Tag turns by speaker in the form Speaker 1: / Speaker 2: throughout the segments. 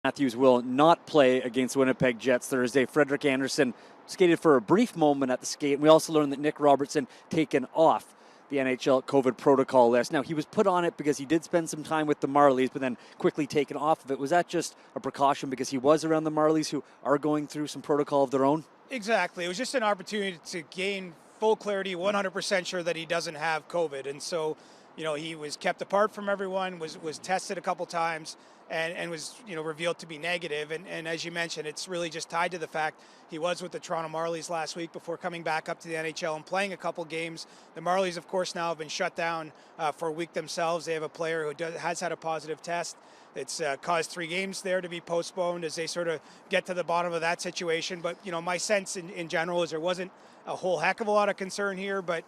Speaker 1: Matthews will not play against Winnipeg Jets Thursday. Frederik Andersen skated for a brief moment at the skate. We also learned that Nick Robertson taken off the NHL COVID protocol list. Now, he was put on it because he did spend some time with the Marlies, but then quickly taken off of it. Was that just a precaution because he was around the Marlies, who are going through some protocol of their own?
Speaker 2: Exactly. It was just an opportunity to gain full clarity, 100% sure that he doesn't have COVID. And so, he was kept apart from everyone, was tested a couple times, and was, revealed to be negative. And as you mentioned, it's really just tied to the fact he was with the Toronto Marlies last week before coming back up to the NHL and playing a couple games. The Marlies, of course, now have been shut down for a week themselves. They have a player who has had a positive test. It's caused 3 games there to be postponed as they sort of get to the bottom of that situation. But, my sense in general is there wasn't a whole heck of a lot of concern here, but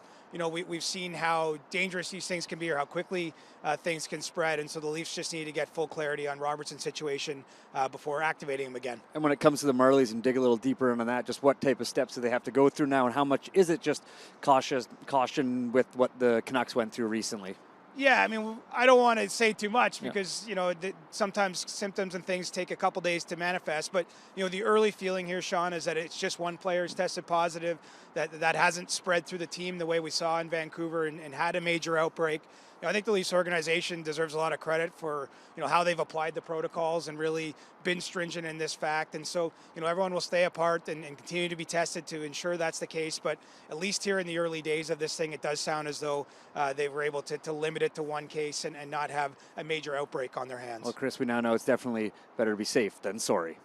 Speaker 2: we've seen how dangerous these things can be or how quickly things can spread. And so the Leafs just need to get full clarity on Robertson's situation before activating him again.
Speaker 1: And when it comes to the Marlies, and dig a little deeper into that, just what type of steps do they have to go through now, and how much is it just caution with what the Canucks went through recently?
Speaker 2: Yeah, I don't want to say too much because, sometimes symptoms and things take a couple days to manifest. But, the early feeling here, Shawn, is that it's just one player's tested positive, that hasn't spread through the team the way we saw in Vancouver and had a major outbreak. I think the Leafs organization deserves a lot of credit for, how they've applied the protocols and really been stringent in this fact. And so, everyone will stay apart and continue to be tested to ensure that's the case. But at least here in the early days of this thing, it does sound as though they were able to limit it to one case and not have a major outbreak on their hands.
Speaker 1: Well, Chris, we now know it's definitely better to be safe than sorry.